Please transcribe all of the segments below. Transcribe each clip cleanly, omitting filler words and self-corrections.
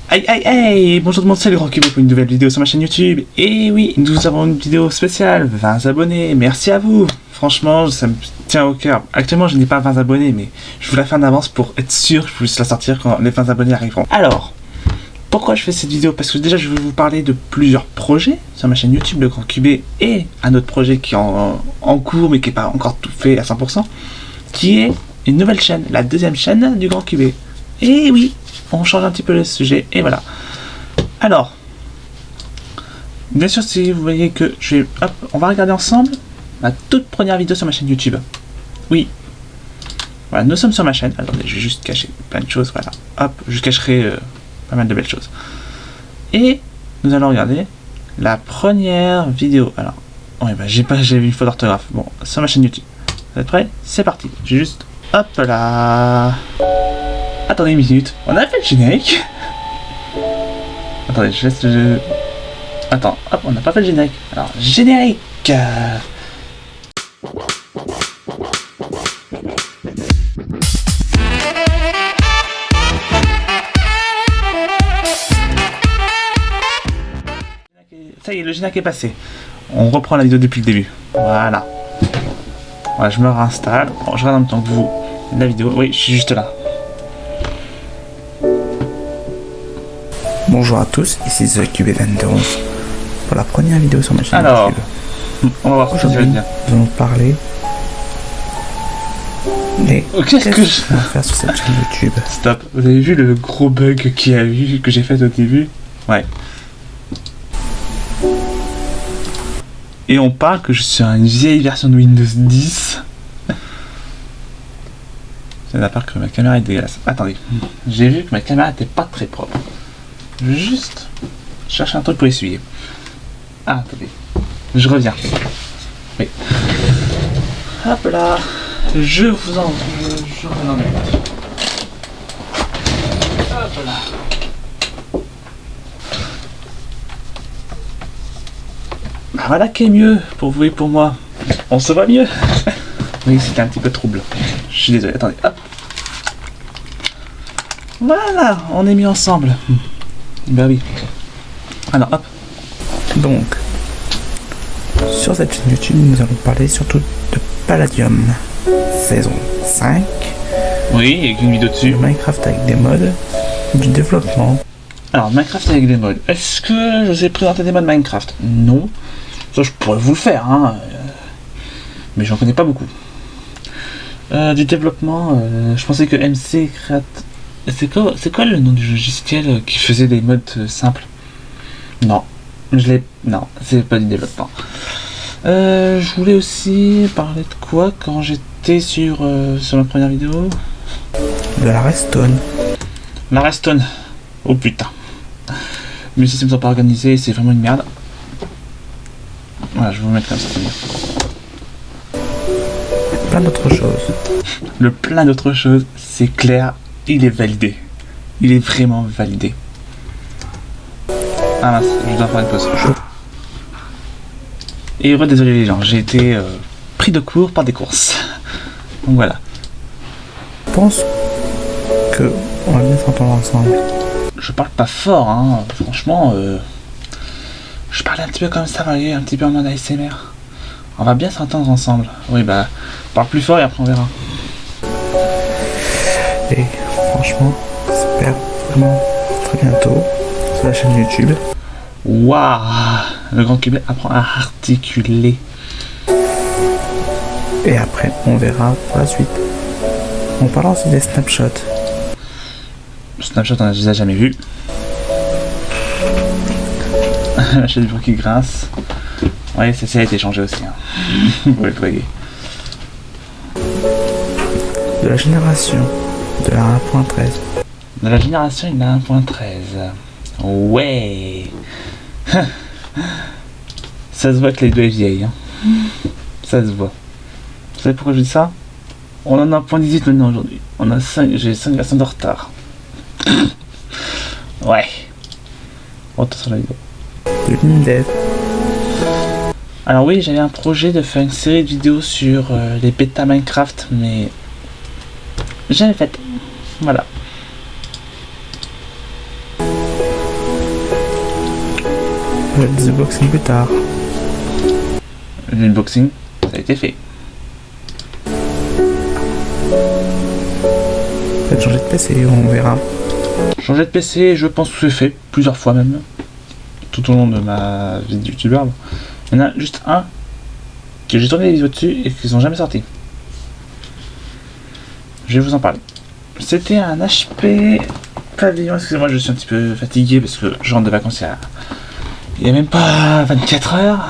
Aïe aïe aïe. Bonjour tout le monde, c'est le Grand Cubo pour une nouvelle vidéo sur ma chaîne YouTube. Et oui, nous avons une vidéo spéciale, 20 abonnés, merci à vous. Franchement, ça me tient au cœur. Actuellement, je n'ai pas 20 abonnés, mais je vous la fais en avance pour être sûr que je puisse la sortir quand les 20 abonnés arriveront. Alors, pourquoi je fais cette vidéo? Parce que déjà, je vais vous parler de plusieurs projets sur ma chaîne YouTube, le Grand Cubé, et un autre projet qui est en cours, mais qui n'est pas encore tout fait à 100%, qui est une nouvelle chaîne, la deuxième chaîne du Grand Cubé. Et oui, on change un petit peu le sujet, et voilà. Alors, bien sûr, si vous voyez que je vais... Hop, on va regarder ensemble ma toute première vidéo sur ma chaîne YouTube. Oui. Voilà, nous sommes sur ma chaîne. Attendez, je vais juste cacher plein de choses, voilà. Hop, je cacherai pas mal de belles choses. Et nous allons regarder la première vidéo. Alors, ouais, bah, j'ai vu une faute d'orthographe. Bon, sur ma chaîne YouTube. Vous êtes prêts? C'est parti. J'ai juste... Hop là. Attendez une minute. On a fait le générique. Attendez, je laisse le... Attends, hop, on n'a pas fait le générique. Alors, générique. Ça y est, le générique est passé. On reprend la vidéo depuis le début. Voilà. Voilà, je me réinstalle. Bon, je regarde en même temps que vous la vidéo. Oui, je suis juste là. Bonjour à tous, ici TheCubeEvent11 pour la première vidéo sur ma chaîne Alors, YouTube. On va voir ce que ça veut dire. Nous allons parler des Qu'est-ce que je vais faire sur cette chaîne YouTube. Stop. Vous avez vu le gros bug qu'il y a eu, que j'ai fait au début? Ouais. Et on parle que je suis à une vieille version de Windows 10. C'est à part que ma caméra est dégueulasse. Attendez. J'ai vu que ma caméra était pas très propre. Je vais juste chercher un truc pour essuyer. Ah, attendez. Je reviens. Oui. Hop là. Je vous en... Je reviens en même. Hop là. Bah voilà qui est mieux pour vous et pour moi. On se voit mieux. Oui, c'était un petit peu trouble. Je suis désolé. Attendez. Hop. Voilà. On est mis ensemble. Bah oui. Alors hop. Donc, sur cette chaîne YouTube, nous allons parler surtout de Palladium, saison 5, Oui, avec une vidéo dessus. de Minecraft avec des mods, du développement. Alors, Minecraft avec des mods. Est-ce que je vous ai présenté des mods Minecraft? Non. Ça, je pourrais vous le faire, hein. Mais j'en connais pas beaucoup. Du développement, je pensais que MC Create... C'est quoi le nom du logiciel qui faisait des mods simples? Non. Non, c'est pas du développement. Je voulais aussi parler de quoi quand j'étais sur ma première vidéo? De la Redstone. La Redstone. Oh putain. Mes systèmes sont pas organisés, c'est vraiment une merde. Voilà, je vais vous mettre comme ça. Plein d'autres choses. Le plein d'autres choses, c'est clair, il est validé. Il est vraiment validé. Ah mince, je dois faire une pause. Et désolé les gens, j'ai été pris de court par des courses. Donc voilà. Je pense que on va bien s'entendre ensemble. Je parle pas fort, hein. Franchement, je parle un petit peu comme ça, voyez, un petit peu en mode ASMR. On va bien s'entendre ensemble. Oui, bah, parle plus fort et après on verra. Et franchement, j'espère vraiment très bientôt sur la chaîne YouTube. Waouh, le Grand Cubé apprend à articuler. Et après, on verra pour la suite. On parlera aussi des snapshots. Snapchat, on a déjà jamais vu. La chaîne du bruit qui grince. Ouais, ça a été changé aussi. Hein. Vous pouvez le voyez. De la génération de la 1.13. De la génération, il a 1.13. Ouais. Ça se voit que les deux est vieille. Hein. Ça se voit. Vous savez pourquoi je dis ça? On en a 1.18 maintenant aujourd'hui. On a 5, j'ai 5 versions de retard. Ouais. Retour sur la vidéo. De l'Indev. Alors oui, j'avais un projet de faire une série de vidéos sur les bêtas Minecraft, mais jamais fait. Voilà. ferai des unboxings plus tard. L'unboxing, ça a été fait. Peut-être changer de PC, on verra. Changer de PC, je pense que c'est fait, plusieurs fois même, tout au long de ma vie de youtubeur. Il y en a juste un que j'ai tourné des vidéos dessus et qu'ils sont jamais sortis. Je vais vous en parler. C'était un HP Pavillon, excusez-moi, je suis un petit peu fatigué parce que je rentre de vacances il y a même pas 24 heures.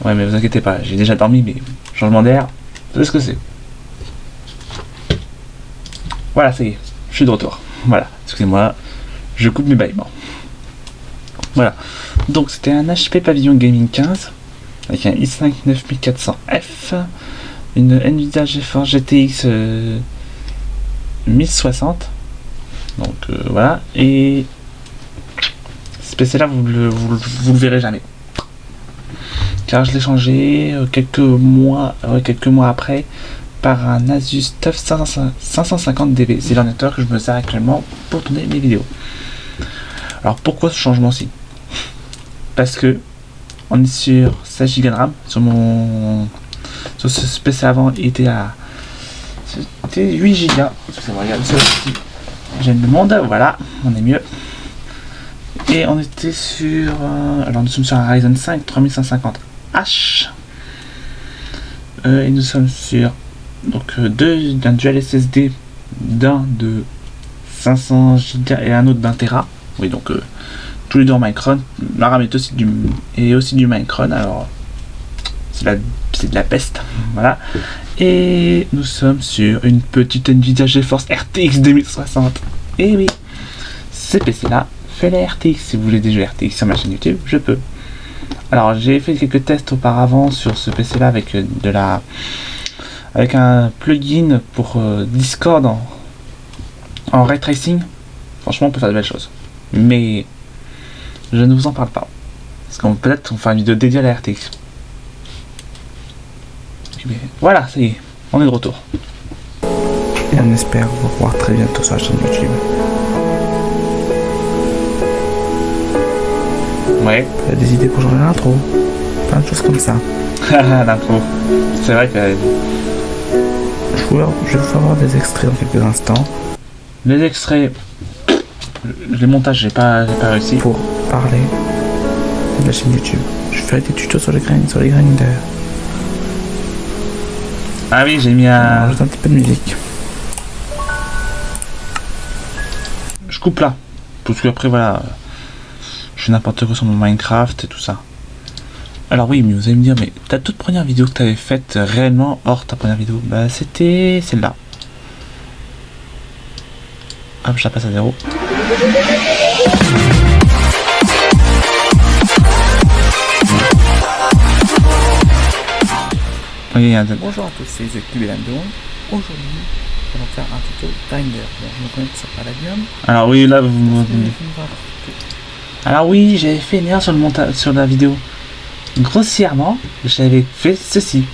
Ouais, mais vous inquiétez pas, j'ai déjà dormi, mais changement d'air, vous savez ce que c'est. Voilà, ça y est, je suis de retour. Voilà, excusez-moi, je coupe mes bâillements. Voilà, donc c'était un HP Pavillon Gaming 15 avec un i5 9400F, une Nvidia GeForce GTX 1060. Donc voilà, et ce PC là vous le verrez jamais. Car je l'ai changé quelques mois après par un Asus TUF 550DV. C'est l'ordinateur que je me sers actuellement pour tourner mes vidéos. Alors pourquoi ce changement-ci? Parce que on est sur 16 Go de RAM. Sur ce PC avant, il était à 8 Go. Excusez-moi, regardez ça aussi. J'aime le monde, voilà, on est mieux. Et on était sur... alors nous sommes sur un Ryzen 5 3550H. Et nous sommes sur donc d'un dual SSD, d'un de 500 Go et un autre d'un Tera. Oui, donc tous les deux en Micron. La RAM est aussi du Micron, alors c'est de la peste, voilà. Et nous sommes sur une petite Nvidia GeForce RTX 2060. Et oui, ce PC là fait la RTX. Si vous voulez des jeux RTX sur ma chaîne YouTube, je peux. Alors j'ai fait quelques tests auparavant sur ce PC là avec un plugin pour Discord en ray tracing. Franchement, on peut faire de belles choses, mais je ne vous en parle pas parce qu'on peut-être on fera une vidéo dédiée à la RTX. Mais voilà, ça y est, on est de retour. Et on espère vous revoir très bientôt sur la chaîne YouTube. Ouais. Il y a des idées pour changer l'intro. Plein de choses comme ça. L'intro. C'est vrai que Je vais vous avoir des extraits dans quelques instants. les extraits, les montages, j'ai pas réussi. Pour parler de la chaîne YouTube. Je ferai des tutos sur les grinders. Ah oui, j'ai mis un... Juste un petit peu de musique. Je coupe là. Parce qu'après, voilà, je fais n'importe quoi sur mon Minecraft et tout ça. Alors oui, mais vous allez me dire, mais ta toute première vidéo que tu avais faite réellement hors ta première vidéo, bah c'était celle-là. Hop, je la passe à 0. Oui, Bonjour à tous, c'est The Cube et Landon. Aujourd'hui, nous allons faire un tuto Grinder. Bon, je me connecte sur Palladium. alors oui, là vous... Alors oui, j'avais fait une erreur sur le montage, sur la vidéo. Grossièrement, j'avais fait ceci.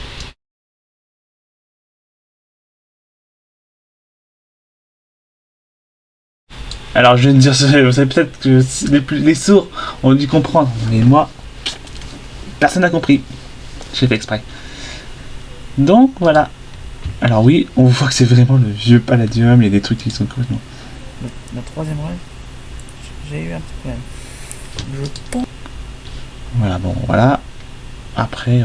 Alors je vais me dire, vous savez peut-être que les sourds ont dû comprendre, mais moi, personne n'a compris. J'ai fait exprès. Donc voilà. Alors oui, on voit que c'est vraiment le vieux Palladium, il y a des trucs qui sont complètement... La troisième rêve, j'ai eu un petit problème. Je pense... Voilà, bon, voilà. Après,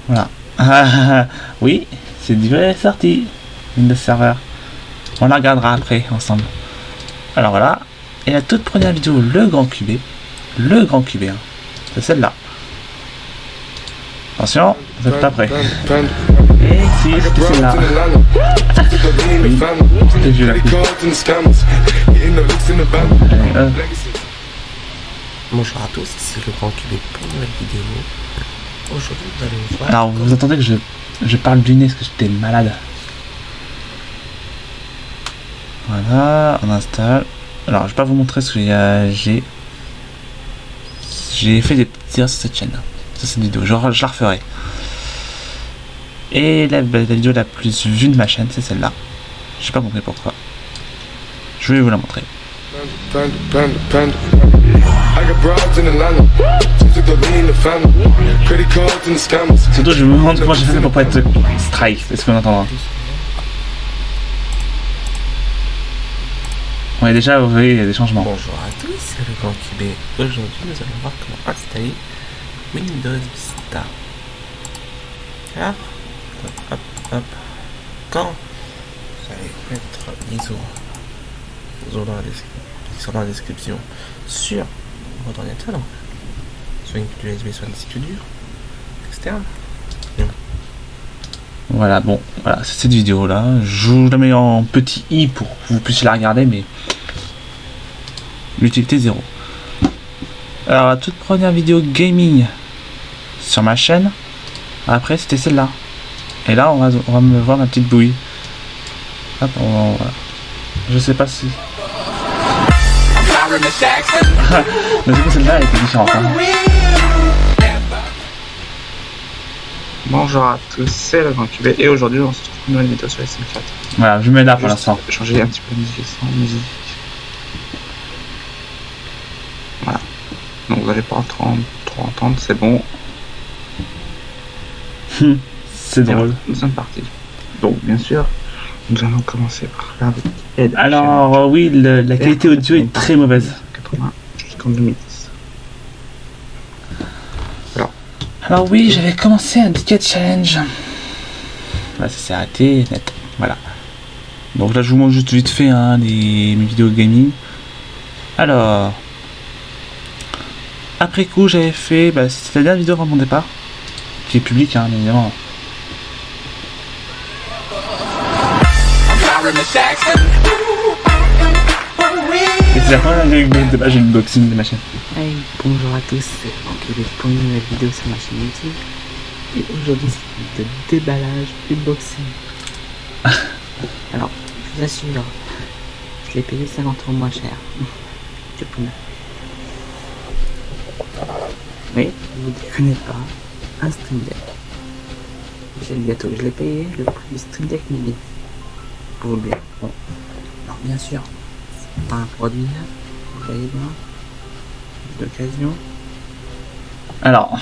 voilà. Ah, oui, c'est du vrai sorti. Windows Server. On la regardera après, ensemble. Alors voilà. Et la toute première vidéo, le grand cubé. Le grand cubé, hein. C'est celle-là. Attention, vous êtes pas prêts. Et si, c'était celle-là. Oui, c'était vieux la coupe. Allez, Bonjour à tous, ici le grand cubé pour une nouvelle vidéo. Aujourd'hui, vous allez voir... Alors, vous entendez que je parle du nez parce que j'étais malade. Voilà, on installe. Alors, je vais pas vous montrer ce que j'ai fait des petites erreurs sur cette chaîne. Ça, c'est une vidéo. Je la referai. Et la vidéo la plus vue de ma chaîne, c'est celle-là. J'ai pas compris pourquoi. Je vais vous la montrer. Surtout, je me demande comment j'ai fait pour pas être strike. Est-ce qu'on entendra? Ouais, déjà, vous voyez, il y a des changements. Bonjour à tous, c'est le Grand QB. Aujourd'hui, nous allons voir comment installer Windows Vista. Hop, hop, hop. Quand vous allez mettre l'ISO dans la description sur votre ordinateur, donc soit une clé USB, soit un disque dur externe. Voilà, bon, voilà, c'est cette vidéo là. Je vous la mets en petit i pour que vous puissiez la regarder, mais l'utilité zéro. Alors, la toute première vidéo gaming sur ma chaîne, après c'était celle-là. Et là, on va me voir ma petite bouille. Hop, voilà. Je sais pas si. Mais du coup, celle-là elle était différente. Hein. Bonjour à tous, c'est le Grand QB et aujourd'hui on se retrouve une nouvelle vidéo sur SM4. Voilà, je mets là pour l'instant. Changer un petit peu de musique sans musique. Voilà. Donc vous allez pas trop entendre, c'est bon. C'est drôle. Nous sommes partis. Donc bien sûr, nous allons commencer par faire des aides. Alors oui, la qualité audio est très mauvaise. 80 jusqu'en 2010. Alors oui, j'avais commencé un ticket challenge. Voilà, ça s'est arrêté net. Voilà. Donc là, je vous montre juste vite fait hein, mes vidéos gaming. Alors, après coup, j'avais fait. Bah, c'était la dernière vidéo avant mon départ, qui est publique, hein, bien évidemment. Et c'est la première vidéo de base, j'ai une unboxing de ma chaîne. Hey, bonjour à tous, c'est Antoine pour une nouvelle vidéo sur ma chaîne YouTube. Et aujourd'hui c'est de déballage unboxing. Alors, je vous assure, je l'ai payé 50 € moins cher. Du coup, oui, vous ne déconnez pas, un Stream Deck. J'ai le gâteau, je l'ai payé le prix du Stream Deck Mini. Pour vous le dire. Bon. Alors bien sûr, c'est pas un produit, vous voyez bien. D'occasion. Alors,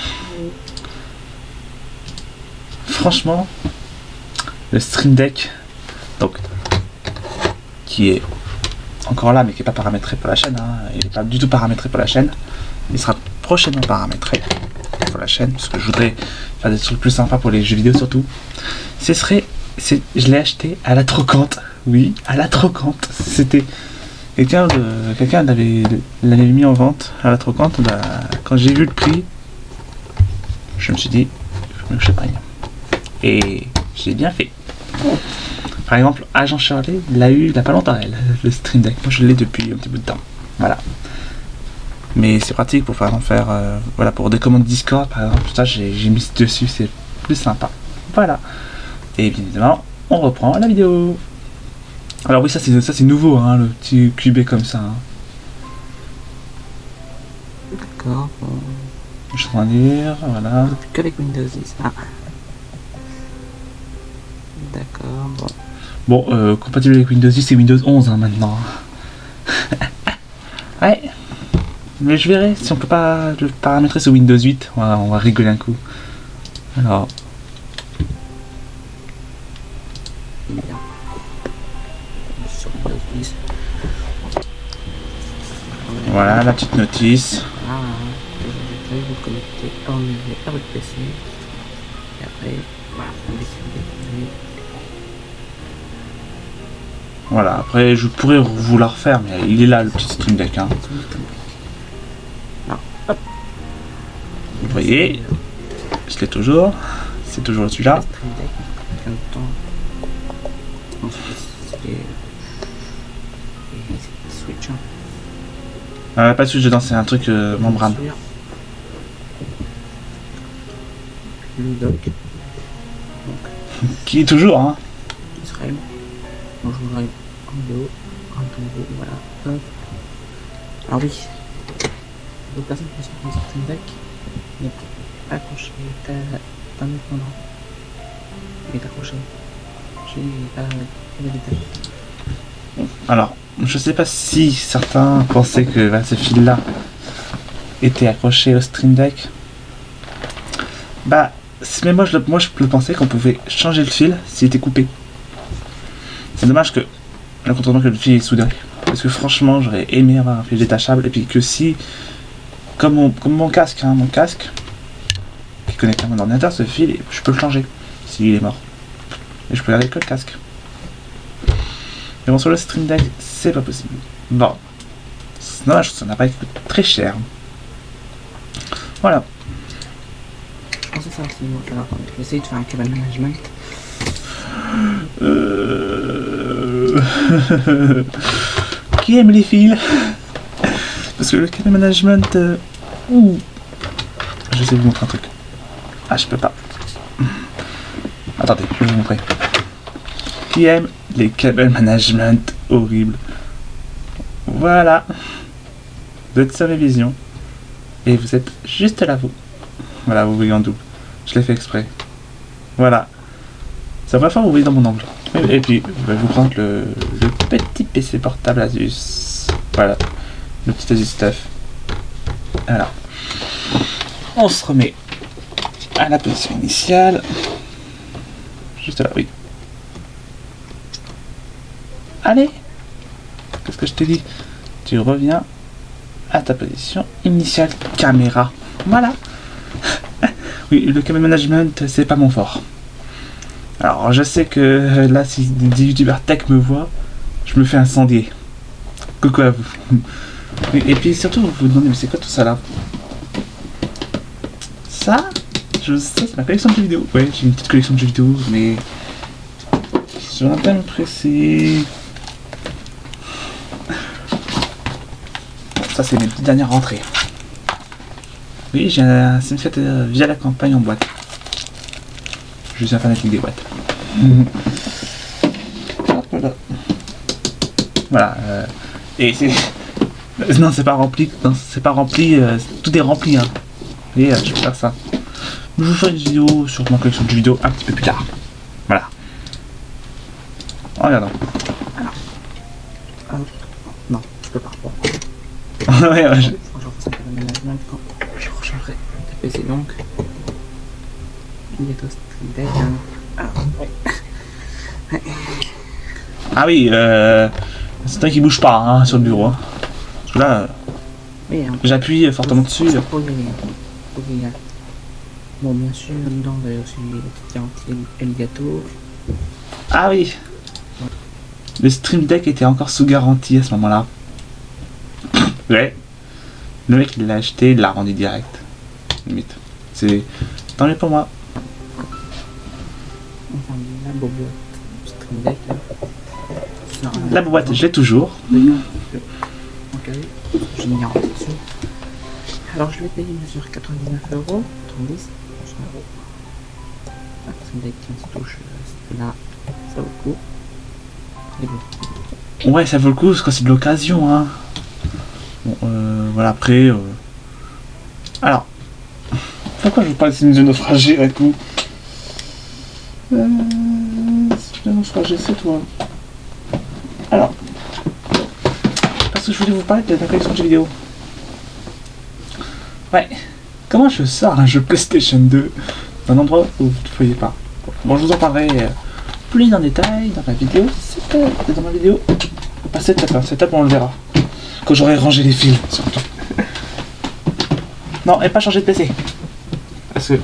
franchement, le Stream Deck, donc, qui est encore là, mais qui n'est pas paramétré pour la chaîne, hein, il n'est pas du tout paramétré pour la chaîne, il sera prochainement paramétré pour la chaîne, parce que je voudrais faire des trucs plus sympas pour les jeux vidéo surtout. Je l'ai acheté à la trocante, oui, à la trocante, c'était... Quelqu'un l'avait mis en vente à la trocante. Bah, quand j'ai vu le prix, je me suis dit, il faut que je prenne. Et j'ai bien fait. Par exemple, Agent Shirley l'a eu il n'a pas longtemps, le Stream Deck. Moi, je l'ai depuis un petit bout de temps. Voilà. Mais c'est pratique pour faire voilà, pour des commandes Discord, par exemple. Tout ça, j'ai mis dessus, c'est plus sympa. Voilà. Et bien évidemment, on reprend la vidéo. Alors oui, ça c'est nouveau, hein, le petit QB comme ça. Hein. D'accord, bon. Je suis en train de dire, voilà. Qu'avec Windows 10. Ah. D'accord, bon. Bon, compatible avec Windows 10 et Windows 11 hein, maintenant. Ouais. Mais je verrai si on peut pas le paramétrer sur Windows 8. On va rigoler un coup. Alors. Bien. Sur Windows 10. Voilà la petite notice. Ah, vous allez vous connecter en ligne à votre PC. Et après, voilà, vous décidez. Voilà, après je pourrais vous la refaire, mais il est là le petit Stream Deck. Hein. Non, hop. Vous voyez, je l'ai toujours. C'est toujours celui-là. Stream Deck, en même temps. Ensuite, c'est Switch. Hein. Pas de Switch dedans, c'est un truc membrane. Le dock. Qui est toujours, hein. Israël. Donc je vous arrive en vidéo, voilà, hop. Alors oui, d'autres personnes qui sont sur un Stream Deck n'est pas accroché, t'as un autre endroit. Il est accroché. J'ai pas la détail. Alors, je sais pas si certains pensaient que ce fil-là était accroché au Stream Deck. Bah, mais moi je le pensais qu'on pouvait changer le fil s'il était coupé. C'est dommage que le contournement que le fil est soudé. Parce que franchement, j'aurais aimé avoir un fil détachable. Et puis que si, comme mon casque, qui connecte à mon ordinateur, ce fil, je peux le changer s'il est mort. Et je peux garder que le casque. Mais bon, sur le Stream Deck, c'est pas possible. Bon, c'est dommage, ça n'a pas coûté très cher. Voilà. Je pensais ça aussi, moi, alors, je vais essayer de faire un câble management. Qui aime les fils? Parce que le câble management... Je vais essayer de vous montrer un truc. Ah, je peux pas. Attendez, je vais vous montrer. Qui aime les câbles management horribles? Voilà. Vous êtes sur mes visions. Et vous êtes juste là, vous. Voilà, vous voyez en double. Je l'ai fait exprès. Voilà. C'est la première fois que vous voyez dans mon angle. Et puis, je vais vous prendre le petit PC portable Asus. Voilà. Le petit Asus Stuff. Alors. On se remet à la position initiale. Juste là, oui. Allez. Qu'est-ce que je t'ai dit? Tu reviens à ta position initiale caméra. Voilà. Oui, le camera management, c'est pas mon fort. Alors, je sais que là, si des youtubeurs tech me voient, je me fais incendier. Coucou à vous. Et puis surtout, vous vous demandez, mais c'est quoi tout ça là? Ça, je sais, c'est ma collection de jeux vidéo. Ouais, j'ai une petite collection de jeux vidéo, mais sur un thème précis. Bon, ça, c'est mes petites dernières rentrées. Oui, j'ai un Sims 4 via la campagne en boîte. Je suis un fanatique des boîtes. Voilà. Et c'est... Non, c'est pas rempli. Non, c'est pas rempli. Tout est rempli. Hein. Et je vais faire ça. Je vous ferai une vidéo sur ma collection de jeux vidéo un petit peu plus tard. Voilà. Regardons. Non, je peux pas. Ouais, ouais. Je pense que le management quand je rechangerai le PC donc. Il est au Stream Deck. Ah, ouais. Ah oui, c'est un qui bouge pas hein, sur le bureau. Hein. Parce que là, Oui, j'appuie fortement dessus. Bon, bien sûr, dedans, il y a aussi les petites garanties Elgato. Ah oui. Le Stream Deck était encore sous garantie à ce moment-là. Ouais. Le mec il l'a acheté, il l'a rendu direct. Limite. C'est tant mieux pour moi. Enfin, la boîte Stream Deck. La boîte, je l'ai toujours. Ok, j'ai mis en dessus. Alors je l'ai payé sur 99 €, 30, 100 €. Ah, Stream Deck qui se touche, là, ça vaut le coup. Et bon. Ouais, ça vaut le coup, c'est de l'occasion, hein. Bon, voilà, après... Alors, pourquoi je vous parle de naufragé et tout de naufragé, c'est toi. Alors, parce que je voulais vous parler de la collection de jeux vidéo. Ouais, comment je sors un jeu PlayStation 2 d'un endroit où vous ne voyez pas? Bon, je vous en parlerai plus en détail dans ma vidéo. C'est dans ma vidéo. Pas cette étape, on le verra. Quand j'aurai rangé les fils, surtout. Non, et pas changer de PC. Parce que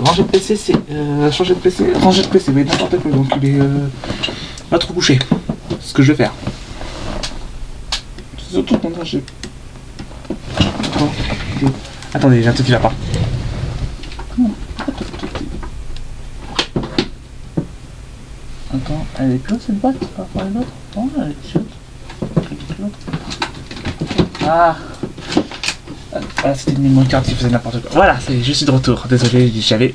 ranger de PC, c'est... changer de PC... Ranger de PC, mais n'importe quoi, donc il est... pas trop couché. C'est ce que je vais faire. Surtout quand j'ai... Attendez, j'ai un truc qui va pas. Attends, elle est plus haute cette boîte par rapport à l'autre? Non, elle est plus haute. Ah, voilà, c'était une memory card qui faisait n'importe quoi. Voilà, je suis de retour. Désolé, j'avais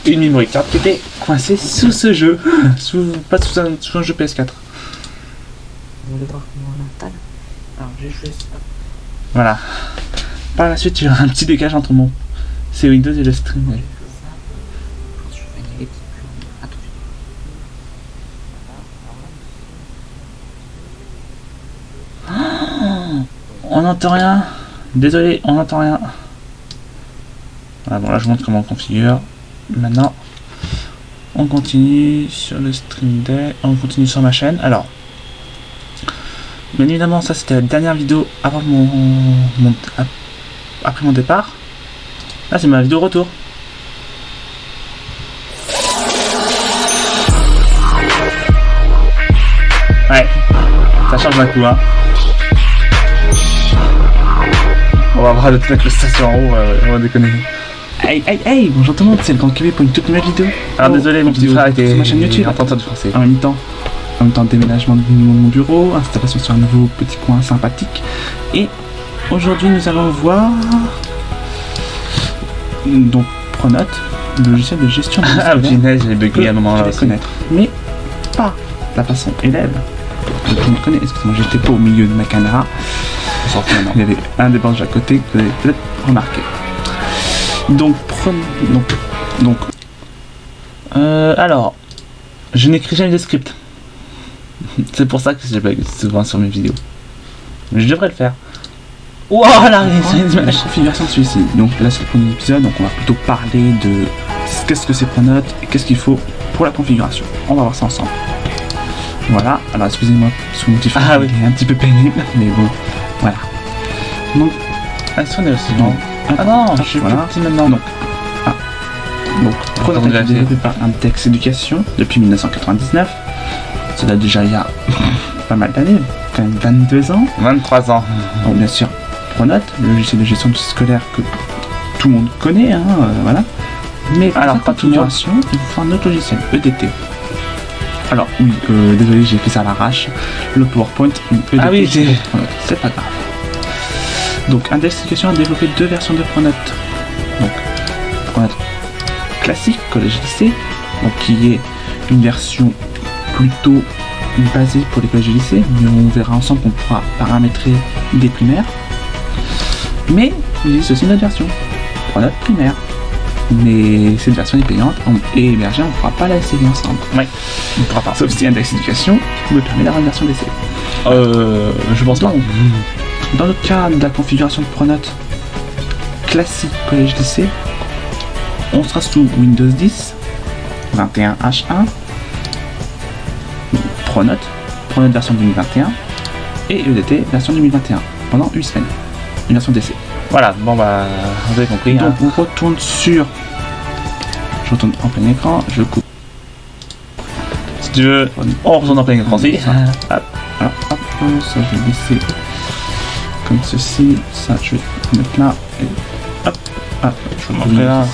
une memory card qui était coincée sous ce jeu. Pas sous un jeu PS4. Vous voulez voir comment on installe? Alors j'ai joué ça. Voilà. Par la suite, il y aura un petit décalage entre mon c'est Windows et le stream. Je vais gagner les petits plans. Attention. On n'entend rien. Désolé, on n'entend rien. Voilà, bon là je vous montre comment on configure. Maintenant, on continue sur le Stream Deck. On continue sur ma chaîne. Alors, bien évidemment, ça c'était la dernière vidéo avant après mon départ. Là c'est ma vidéo retour. Ouais, ça change d'un coup, hein. On va voir le truc avec le station en haut, on va déconner. Hey, bonjour tout le monde, c'est le Grand QB pour une toute nouvelle vidéo. Alors désolé, mon petit frère était sur ma chaîne YouTube en train de français. En même temps, déménagement de mon bureau, installation sur un nouveau petit coin sympathique. Et aujourd'hui, nous allons voir donc Pronote, le logiciel de gestion de Ah, punaise, j'ai bugué à un moment là aussi. Connaître, mais pas la façon élève. Tout le monde connaît. Excusez-moi, j'étais pas au milieu de ma caméra. Il y avait un des bancs à côté que vous avez peut-être remarqué. Donc, alors, je n'écris jamais de script. C'est pour ça que j'ai pas souvent sur mes vidéos. Mais je devrais le faire. Wow, la configuration de celui-ci. Donc là, c'est le premier épisode, donc on va plutôt parler de qu'est-ce que c'est Pronote et qu'est-ce qu'il faut pour la configuration. On va voir ça ensemble. Voilà, alors excusez-moi, sous mon petit frère, il est un petit peu pénible, mais bon, voilà. Donc, on est aussi bon. Ah non, je suis plus petit maintenant. Donc, Pronote a été développé par Index Education depuis 1999. Ça date déjà il y a pas mal d'années, quand même 22 ans. 23 ans. Donc bien sûr, Pronote, le logiciel de gestion scolaire que tout le monde connaît, hein, voilà. Mais alors, pas tout le monde, il faut un autre logiciel, EDT. Alors oui, désolé, j'ai fait ça à l'arrache. Le PowerPoint, EDT, ah oui, c'est pas grave. Donc Index Education a développé deux versions de Pronote. Donc Pronote classique, collège-lycée, donc qui est une version plutôt basée pour les collèges et lycées, mais on verra ensemble qu'on pourra paramétrer des primaires. Mais il existe aussi une autre version, Pronote primaire. Mais cette version est payante et hébergée, on ne pourra pas la essayer ensemble. Oui, on ne pourra pas. Sauf si Index Education me permet d'avoir une version d'essai. Je pense pas. Dans le cas de la configuration de Pronote classique collège-lycée, on sera sous Windows 10, 21H1, Pronote version 2021 et EDT version 2021 pendant 8 semaines. Une version d'essai. Voilà, bon bah, vous avez compris. Donc on retourne sur... Je retourne en plein écran, je coupe. Si tu veux, on retourne en plein écran aussi. Hop, alors hop, ça je vais laisser comme ceci, ça je vais mettre là, et hop, je vais montrer là,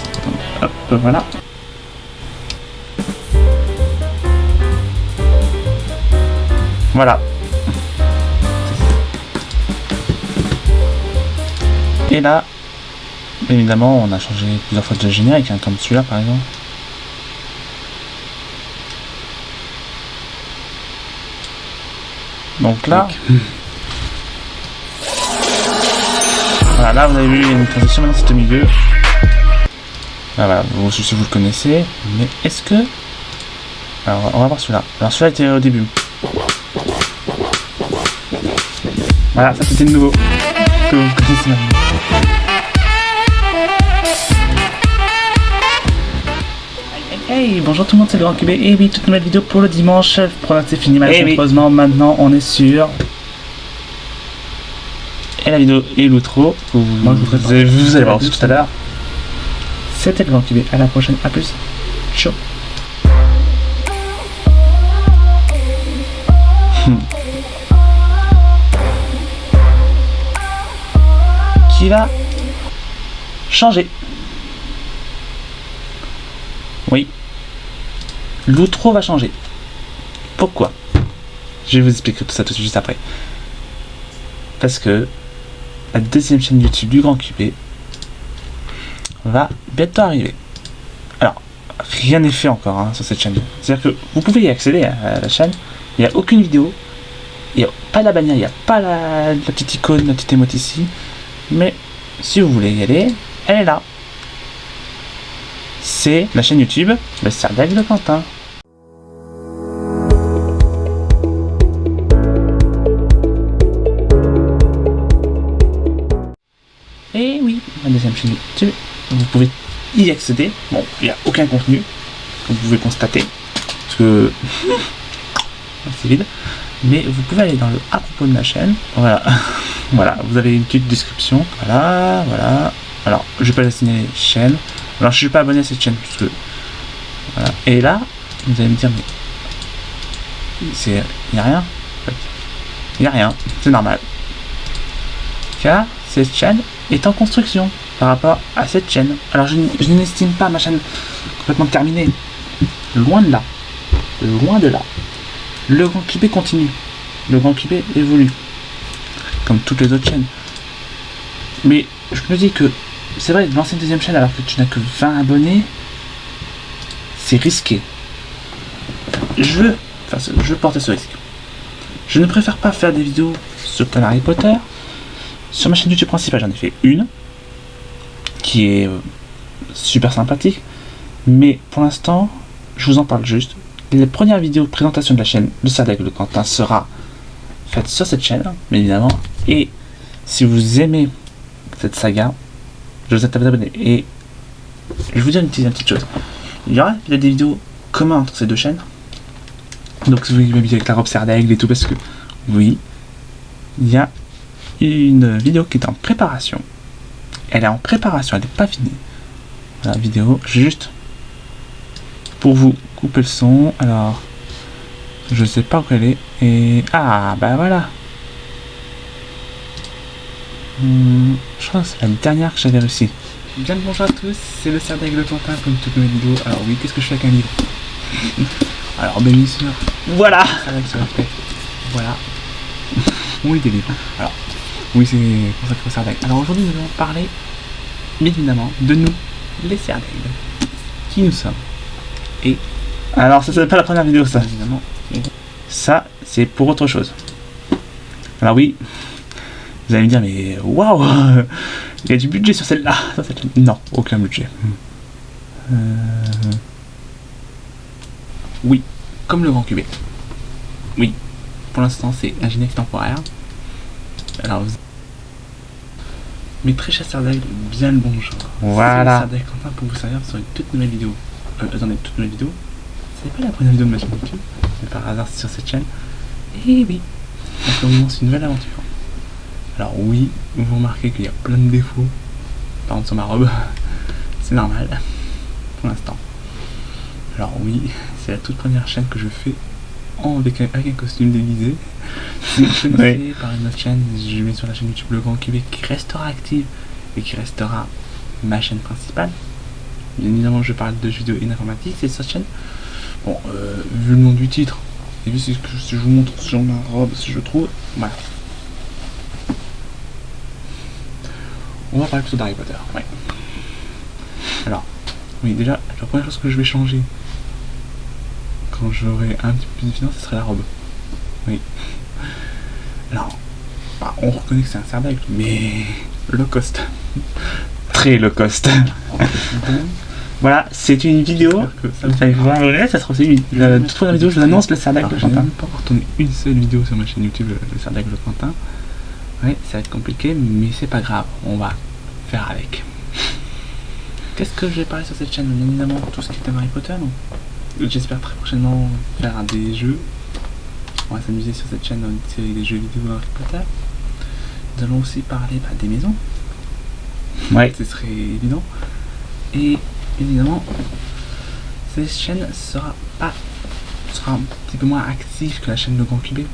hop, voilà. Voilà. Et là, évidemment, on a changé plusieurs fois de générique, hein, comme celui-là par exemple. Donc là, voilà, là vous avez vu, il y a une transition, maintenant c'est au milieu. Là, voilà, vous, si vous le connaissez, mais est-ce que... Alors on va voir celui-là. Alors celui-là était au début. Voilà, ça c'était le nouveau. Que vous connaissez maintenant. Hey, bonjour tout le monde, c'est le Grand QB. Et oui, toute nouvelle vidéo pour le dimanche. Pronote c'est fini malheureusement. Maintenant on est sur... Et la vidéo et l'outro, vous allez voir aussi tout à l'heure. C'était le Grand QB, à la prochaine, à plus. Ciao. Qui va changer. Oui. L'outro va changer. Pourquoi? Je vais vous expliquer tout ça tout de suite juste après. Parce que la deuxième chaîne YouTube du Grand QB va bientôt arriver. Alors, rien n'est fait encore hein, sur cette chaîne. C'est-à-dire que vous pouvez y accéder à la chaîne. Il n'y a aucune vidéo. Il n'y a pas la bannière, il n'y a pas la petite icône, la petite émote ici. Mais si vous voulez y aller, elle est là. C'est la chaîne YouTube Le Serdec de Quentin. ma deuxième chaîne YouTube. Vous pouvez y accéder. Bon, il n'y a aucun contenu, comme vous pouvez constater, parce que c'est vide. Mais vous pouvez aller dans le à propos de ma chaîne. Voilà, voilà, vous avez une petite description. Voilà, voilà. Alors, je vais pas la signaler chaîne. Alors, je suis pas abonné à cette chaîne parce que voilà. Et là, vous allez me dire, mais c'est, il y a rien. En fait. Il y a rien, c'est normal. Car cette chaîne est en construction par rapport à cette chaîne. Alors, je n'estime pas ma chaîne complètement terminée. Loin de là. Loin de là. Le Grand Kibé continue. Le Grand Kibé évolue. Comme toutes les autres chaînes. Mais je me dis que c'est vrai, de lancer une deuxième chaîne alors que tu n'as que 20 abonnés, c'est risqué. Je veux porter ce risque. Je ne préfère pas faire des vidéos sur plein Harry Potter. Sur ma chaîne YouTube principale, j'en ai fait une qui est super sympathique. Mais pour l'instant, je vous en parle juste. Les premières vidéos de présentation de la chaîne de Serdaigle de Quentin sera faite sur cette chaîne, bien évidemment. Et si vous aimez cette saga, je vous invite à vous abonner. Et je vous dis une petite chose. Il y aura des vidéos communes entre ces deux chaînes. Donc si vous m'habitez avec la robe Serdaigle et tout, parce que oui, il y a une vidéo qui est en préparation. Elle est en préparation, elle n'est pas finie. La vidéo, juste pour vous couper le son. Alors, je sais pas où elle est. Et ah, bah voilà. Je crois que c'est la dernière que j'avais réussi. Bien le bonjour à tous, c'est le Serdaigle de Quentin comme toutes mes vidéos. Alors oui, qu'est-ce que je fais avec un livre? Alors bien sûr, voilà, avec ce fait. Voilà. Oui, des livres. Alors, oui, c'est consacré au Serdaigle. Alors aujourd'hui, nous allons parler, bien évidemment, de nous, les Serdaigles. Qui nous sommes. Et alors, ça c'est pas la première vidéo, ça, évidemment. Ça, c'est pour autre chose. Alors oui, vous allez me dire, mais waouh, il y a du budget sur celle-là. Non, aucun budget. Oui, comme le Grand Kibé. Oui, pour l'instant, c'est un générique temporaire. Alors, mes très chers Serdaigle, bien le bonjour. Voilà. C'est Serdaigle Quentin pour vous servir sur une toute nouvelle vidéo. Attendez, toute nouvelle vidéo. C'est pas la première vidéo de ma chaîne YouTube, mais par hasard c'est sur cette chaîne. Et oui, on commence une nouvelle aventure. Alors oui, vous remarquez qu'il y a plein de défauts. Par exemple sur ma robe, c'est normal, pour l'instant. Alors oui, c'est la toute première chaîne que je fais avec un costume déguisé. C'est une chaîne créée par une autre chaîne, je mets sur la chaîne YouTube Le Grand Kibé qui restera active et qui restera ma chaîne principale. Bien évidemment, je parle de jeux vidéo et d'informatique, c'est cette chaîne. Bon, vu le nom du titre, et vu ce que je vous montre sur ma robe, si je trouve, voilà. On va parler plutôt d'Harry Potter, ouais. Alors, oui, déjà, la première chose que je vais changer quand j'aurai un petit peu plus de finances, ce serait la robe. Oui. Alors, bah, on reconnaît que c'est un Serdaigle, mais low cost. Très low cost. Voilà, c'est une vidéo. Ça sera aussi la toute première vidéo, je vous annonce le Serdaigle de Quentin. Je n'ai même pas encore tourné une seule vidéo sur ma chaîne YouTube, le Serdaigle de Quentin. Ouais, ça va être compliqué, mais c'est pas grave, on va faire avec. Qu'est-ce que je vais parler sur cette chaîne? Bien évidemment, tout ce qui est Harry Potter. J'espère très prochainement faire des jeux. On va s'amuser sur cette chaîne dans une série des jeux vidéo Harry Potter. Nous allons aussi parler des maisons. Ouais, ce serait évident. Et évidemment, cette chaîne sera un petit peu moins active que la chaîne Le Grand Kibé,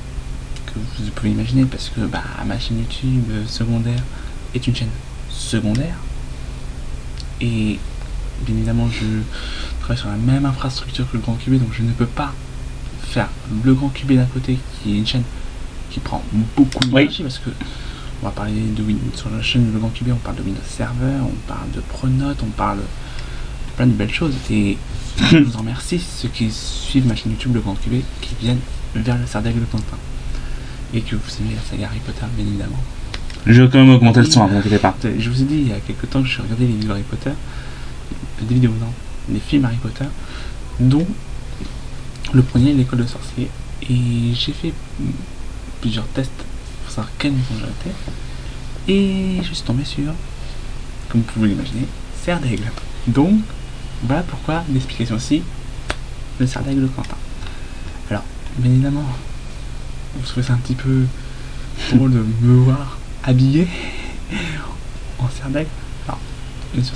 que vous pouvez imaginer, parce que ma chaîne YouTube secondaire est une chaîne secondaire. Et bien évidemment, je travaille sur la même infrastructure que Le Grand Kibé, donc je ne peux pas faire Le Grand Kibé d'un côté, qui est une chaîne qui prend beaucoup d'énergie, parce que on va parler de Windows. Sur la chaîne Le Grand Kibé, on parle de Windows Server, on parle de Pronote, on parle de plein de belles choses. Et je vous en remercie, ceux qui suivent ma chaîne YouTube Le Grand Kibé, qui viennent vers le Serdaigle de Quentin. Et que vous aimez la saga Harry Potter, bien évidemment. Je vais quand même augmenter le son, ne vous inquiétez pas. Je vous ai dit il y a quelques temps que je regardais les vidéos Harry Potter, des vidéos, non, des films Harry Potter, dont le premier, l'école de sorciers. Et j'ai fait plusieurs tests pour savoir quelle maison j'étais. Et je suis tombé sur comme vous pouvez l'imaginer, cerf d'aigle. Donc, voilà pourquoi l'explication aussi, le cerf d'aigle de Quentin. Alors, bien évidemment, vous trouvez ça un petit peu drôle de me voir habillé en cerf d'aigle. Alors, bien sûr,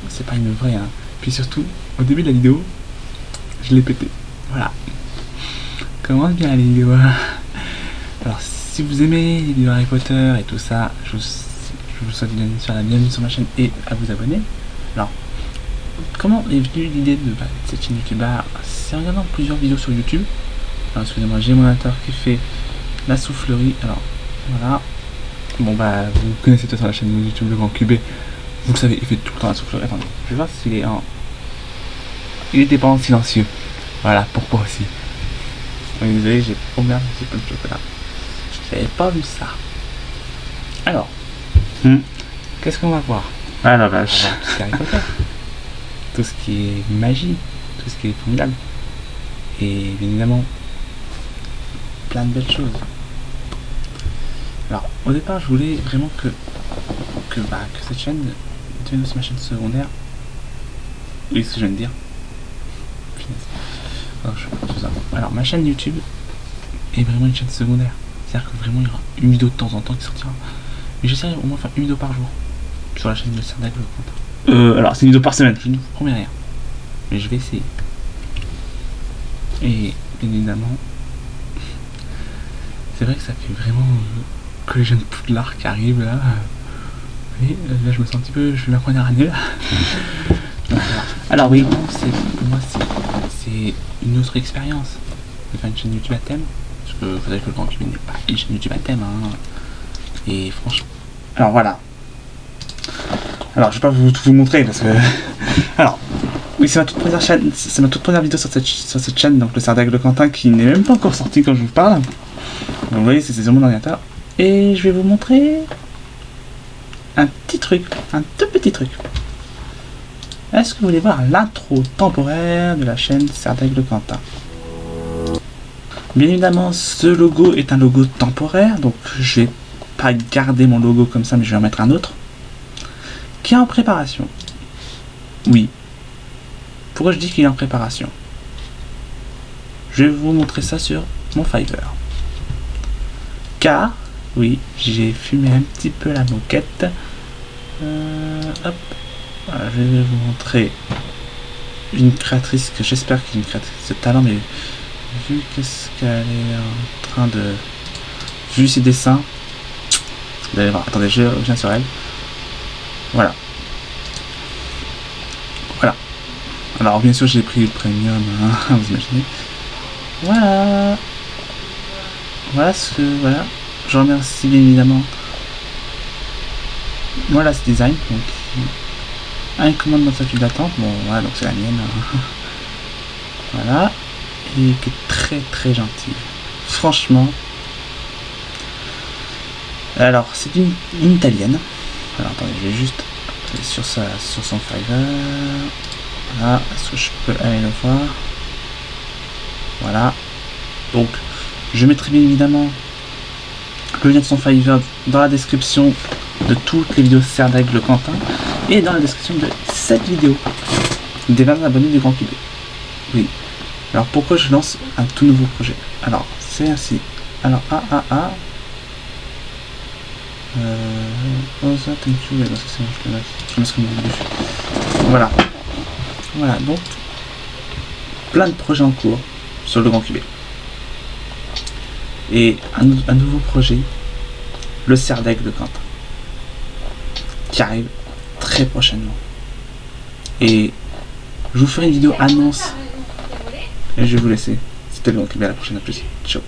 c'est pas une vraie, hein. Puis surtout, au début de la vidéo, je l'ai pété. Voilà. Commence bien les vidéos. Alors, si vous aimez les vidéos Harry Potter et tout ça, je vous souhaite bien sûr la bienvenue sur ma chaîne et à vous abonner. Alors, comment est venue l'idée de cette chaîne YouTube? C'est en regardant plusieurs vidéos sur YouTube. Alors, excusez-moi, j'ai mon ordinateur qui fait la soufflerie. Alors, voilà. Bon, vous connaissez tout ça la chaîne YouTube Le Grand QB. Vous le savez, il fait tout le temps la soufflerie. Attendez, je vais voir s'il est en. Il était pas en silencieux. Voilà, pourquoi aussi. Oui, désolé, j'ai ouvert un petit peu de chocolat. J'avais pas vu ça. Alors, qu'est-ce qu'on va voir? Ah la vache. Tout ce qui est Harry Potter, tout ce qui est magie, tout ce qui est formidable. Et bien évidemment, plein de belles choses. Alors, au départ, je voulais vraiment que cette chaîne devienne aussi ma chaîne secondaire. Oui, ce que je viens de dire. Alors, ma chaîne YouTube est vraiment une chaîne secondaire. C'est-à-dire que vraiment il y aura une vidéo de temps en temps qui sortira. Mais j'essaierai au moins de faire une vidéo par jour sur la chaîne de cerf d'aigle. Alors c'est une vidéo par semaine, je ne vous promets rien. Mais je vais essayer. Et bien évidemment, c'est vrai que ça fait vraiment que les jeunes Poudlard qui arrivent là. Et là je me sens un petit peu, je suis la première année là. Alors oui, pour moi c'est une autre expérience de faire une chaîne YouTube à thème. Parce que vous savez que le Grand QB n'est pas une chaîne YouTube à thème, hein. Et franchement. Alors voilà. Alors je vais pas tout vous montrer parce que. Alors, oui, c'est ma toute première chaîne, c'est ma toute première vidéo sur cette chaîne, donc le cerf d'aigle de Quentin qui n'est même pas encore sorti quand je vous parle. Donc vous voyez, c'est sur mon ordinateur. Et je vais vous montrer un petit truc, un tout petit truc. Est-ce que vous voulez voir l'intro temporaire de la chaîne cerf d'aigle de Quentin? Bien évidemment, ce logo est un logo temporaire, donc je vais pas garder mon logo comme ça, mais je vais en mettre un autre qui est en préparation. Oui. Pourquoi je dis qu'il est en préparation? Je vais vous montrer ça sur mon Fiverr. Car, oui, j'ai fumé un petit peu la moquette. Hop. Voilà, je vais vous montrer une créatrice que j'espère qu'il est une créatrice de talent, mais vu qu'est-ce qu'elle est en train de... Vu ses dessins, vous allez voir, attendez, je reviens sur elle. Voilà. Voilà. Alors bien sûr j'ai pris le premium, hein, vous imaginez. Voilà. Voilà ce que... Voilà. Je remercie bien évidemment. Voilà ce design. Donc, un commande dans sa file d'attente. Bon voilà, donc c'est la mienne. Hein. Voilà. Et qui est très très gentille. Franchement. Alors c'est une italienne. Alors attendez, je vais juste aller sur son Fiverr. Voilà, est-ce que je peux aller le voir? Voilà. Donc je mettrai bien évidemment le lien de son Fiverr dans la description de toutes les vidéos cerf d'aigle Quentin et dans la description de cette vidéo des 20 abonnés du Grand QB. Oui. Alors pourquoi je lance un tout nouveau projet? Alors c'est ainsi. Alors oh ça thank you, parce que c'est bon, je le mets dessus. Voilà. Voilà, donc plein de projets en cours sur le Grand QB. Et un nouveau projet, le cerf d'aigle de Quentin, qui arrive très prochainement. Et je vous ferai une vidéo annonce. Et je vais vous laisser. C'était le Grand QB, à la prochaine, à plus. Ciao.